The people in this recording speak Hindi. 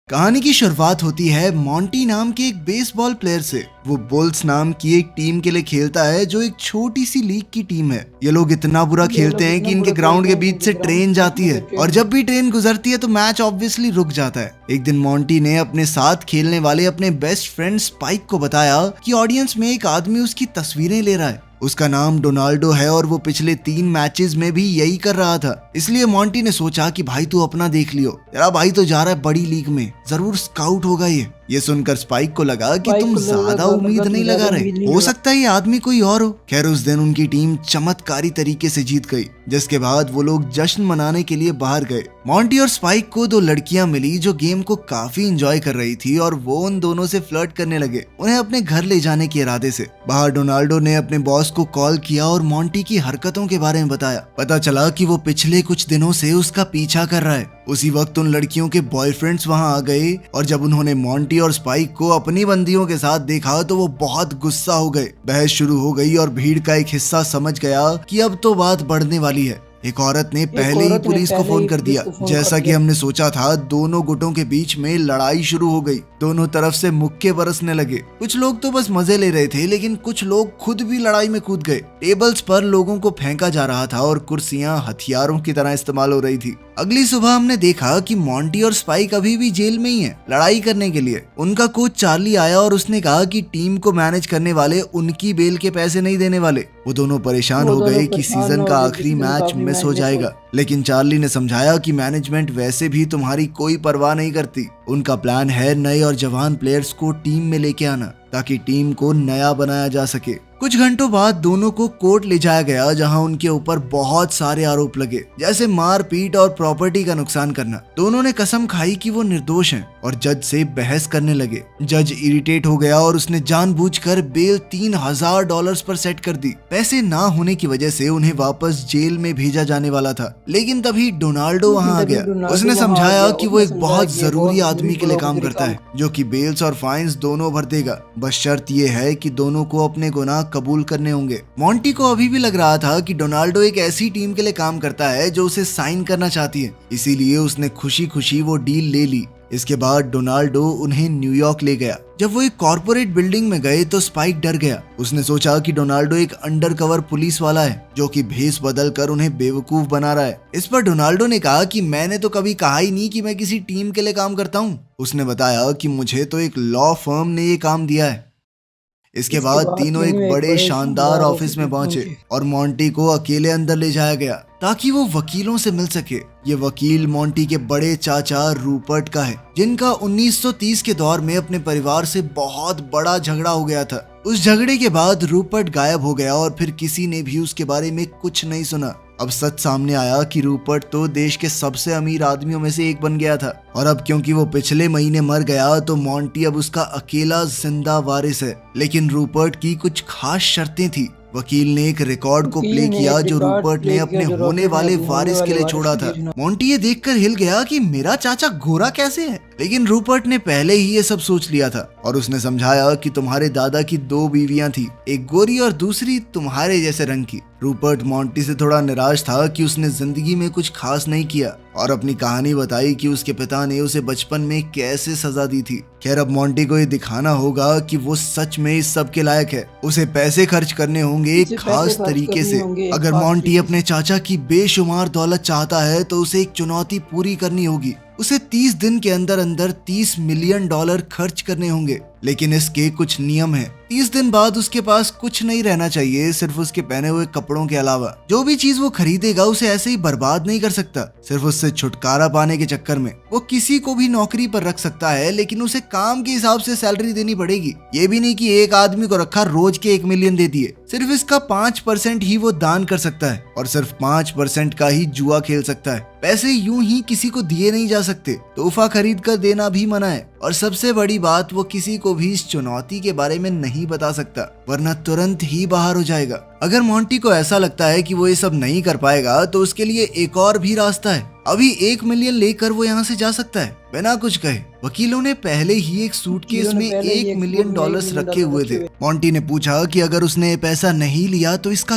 कहानी की शुरुआत होती है मॉन्टी नाम के एक बेसबॉल प्लेयर से। वो बुल्स नाम की एक टीम के लिए खेलता है जो एक छोटी सी लीग की टीम है। ये लोग इतना बुरा खेलते हैं कि इनके ग्राउंड के बीच से ट्रेन जाती है और जब भी ट्रेन गुजरती है तो मैच ऑब्वियसली रुक जाता है। एक दिन मॉन्टी ने अपने साथ खेलने वाले अपने बेस्ट फ्रेंड स्पाइक को बताया कि ऑडियंस में एक आदमी उसकी तस्वीरें ले रहा है। उसका नाम डोनाल्डो है और वो पिछले 3 मैचेस में भी यही कर रहा था। इसलिए मॉन्टी ने सोचा कि भाई तू अपना देख लियो, तेरा भाई तो जा रहा है बड़ी लीग में, जरूर स्काउट होगा ये सुनकर स्पाइक को लगा कि तुम ज्यादा उम्मीद नहीं लगा रहे, हो सकता है ये आदमी कोई और हो। खैर उस दिन उनकी टीम चमत्कारी तरीके से जीत गई, जिसके बाद वो लोग जश्न मनाने के लिए बाहर गए। मॉन्टी और स्पाइक को 2 लड़कियां मिली जो गेम को काफी एंजॉय कर रही थी और वो उन दोनों से फ्लर्ट करने लगे, उन्हें अपने घर ले जाने के इरादे से। बाहर डोनाल्डो ने अपने बॉस को कॉल किया और मॉन्टी की हरकतों के बारे में बताया। पता चला कि वो पिछले कुछ दिनों से उसका पीछा कर रहा है। उसी वक्त उन लड़कियों के बॉयफ्रेंड्स वहां आ गए और जब उन्होंने मॉन्टी और स्पाइक को अपनी बंदियों के साथ देखा तो वो बहुत गुस्सा हो गए। बहस शुरू हो गई और भीड़ का एक हिस्सा समझ गया कि अब तो बात बढ़ने वाली है। एक औरत ने पहले ही पुलिस को फोन कर दिया। जैसा कि हमने सोचा था, दोनों गुटों के बीच में लड़ाई शुरू हो गई। दोनों तरफ से मुक्के बरसने लगे। कुछ लोग तो बस मजे ले रहे थे, लेकिन कुछ लोग खुद भी लड़ाई में कूद गए। टेबल्स पर लोगों को फेंका जा रहा था और कुर्सियां हथियारों की तरह इस्तेमाल हो रही थी। अगली सुबह हमने देखा कि मॉन्टी और स्पाइक अभी भी जेल में ही हैं, लड़ाई करने के लिए। उनका कोच चार्ली आया और उसने कहा कि टीम को मैनेज करने वाले उनकी बेल के पैसे नहीं देने वाले। वो दोनों परेशान हो गए कि सीजन का आखिरी मैच मिस हो जाएगा, लेकिन चार्ली ने समझाया कि मैनेजमेंट वैसे भी तुम्हारी कोई परवाह नहीं करती। उनका प्लान है नए और जवान प्लेयर्स को टीम में लेके आना ताकि टीम को नया बनाया जा सके। कुछ घंटों बाद दोनों को कोर्ट ले जाया गया, जहां उनके ऊपर बहुत सारे आरोप लगे, जैसे मारपीट और प्रॉपर्टी का नुकसान करना। दोनों ने कसम खाई कि वो निर्दोष हैं और जज से बहस करने लगे। जज इरिटेट हो गया और उसने जानबूझकर बेल $3000 पर सेट कर दी। पैसे ना होने की वजह से उन्हें वापस जेल में भेजा जाने वाला था, लेकिन तभी डोनाल्डो वहां आ गया। उसने समझाया कि वो एक बहुत जरूरी आदमी के लिए काम करता है जो कि बेल्स और फाइन्स दोनों भर देगा। बस शर्त ये है कि दोनों को अपने गुनाह कबूल करने होंगे। मॉन्टी को अभी भी लग रहा था कि डोनाल्डो एक ऐसी टीम के लिए काम करता है जो उसे साइन करना चाहती है, इसीलिए उसने खुशी खुशी वो डील ले ली। इसके बाद डोनाल्डो उन्हें न्यूयॉर्क ले गया। जब वो एक कॉर्पोरेट बिल्डिंग में गए तो स्पाइक डर गया। उसने सोचा कि डोनाल्डो एक अंडरकवर पुलिस वाला है जो कि भेष बदल कर उन्हें बेवकूफ बना रहा है। इस पर डोनाल्डो ने कहा कि मैंने तो कभी कहा ही नहीं कि मैं किसी टीम के लिए काम करता हूँ। उसने बताया कि मुझे तो एक लॉ फर्म ने ये काम दिया है। इसके बाद तीनों एक बड़े शानदार ऑफिस में पहुंचे और मॉन्टी को अकेले अंदर ले जाया गया ताकि वो वकीलों से मिल सके। ये वकील मॉन्टी के बड़े चाचा रूपर्ट का है, जिनका 1930 के दौर में अपने परिवार से बहुत बड़ा झगड़ा हो गया था। उस झगड़े के बाद रूपर्ट गायब हो गया और फिर किसी ने भी उसके बारे में कुछ नहीं सुना। अब सच सामने आया कि रूपर्ट तो देश के सबसे अमीर आदमियों में से एक बन गया था और अब क्योंकि वो पिछले महीने मर गया तो मॉन्टी अब उसका अकेला जिंदा वारिस है। लेकिन रूपर्ट की कुछ खास शर्तें थी। वकील ने एक रिकॉर्ड को प्ले किया जो रूपर्ट ने अपने होने वाले वारिस के लिए छोड़ा था। मॉन्टी ये देखकर हिल गया कि मेरा चाचा गोरा कैसे है, लेकिन रूपर्ट ने पहले ही ये सब सोच लिया था और उसने समझाया कि तुम्हारे दादा की 2 बीवियां थी, एक गोरी और दूसरी तुम्हारे जैसे रंग की। रूपर्ट मॉन्टी से थोड़ा निराश था कि उसने जिंदगी में कुछ खास नहीं किया और अपनी कहानी बताई कि उसके पिता ने उसे बचपन में कैसे सजा दी थी। खैर अब मॉन्टी को ये दिखाना होगा कि वो सच में इस सब के लायक है। उसे पैसे खर्च करने होंगे एक खास तरीके से। अगर मॉन्टी अपने चाचा की बेशुमार दौलत चाहता है तो उसे एक चुनौती पूरी करनी होगी। उसे 30 दिन के अंदर अंदर $30 मिलियन खर्च करने होंगे, लेकिन इसके कुछ नियम हैं। 30 दिन बाद उसके पास कुछ नहीं रहना चाहिए, सिर्फ उसके पहने हुए कपड़ों के अलावा। जो भी चीज वो खरीदेगा उसे ऐसे ही बर्बाद नहीं कर सकता। सिर्फ उससे छुटकारा पाने के चक्कर में वो किसी को भी नौकरी पर रख सकता है, लेकिन उसे काम के हिसाब से सैलरी देनी पड़ेगी। ये भी नहीं कि एक आदमी को रखा, रोज के 1 मिलियन दे दिए। सिर्फ इसका 5% ही वो दान कर सकता है और सिर्फ 5% का ही जुआ खेल सकता है। पैसे यूं ही किसी को दिए नहीं जा सकते, तोहफा खरीद कर देना भी मना है। और सबसे बड़ी बात, वो किसी को भी इस चुनौती के बारे में नहीं बता सकता, वरना तुरंत ही बाहर हो जाएगा। अगर मॉन्टी को ऐसा लगता है कि वो ये सब नहीं कर पाएगा तो उसके लिए एक और भी रास्ता है। अभी 1 मिलियन लेकर वो यहाँ से जा सकता है बिना कुछ कहे। वकीलों ने पहले ही एक सूटकेस में $1 मिलियन रखे हुए थे। मॉन्टी ने पूछा कि अगर उसने पैसा नहीं लिया तो इसका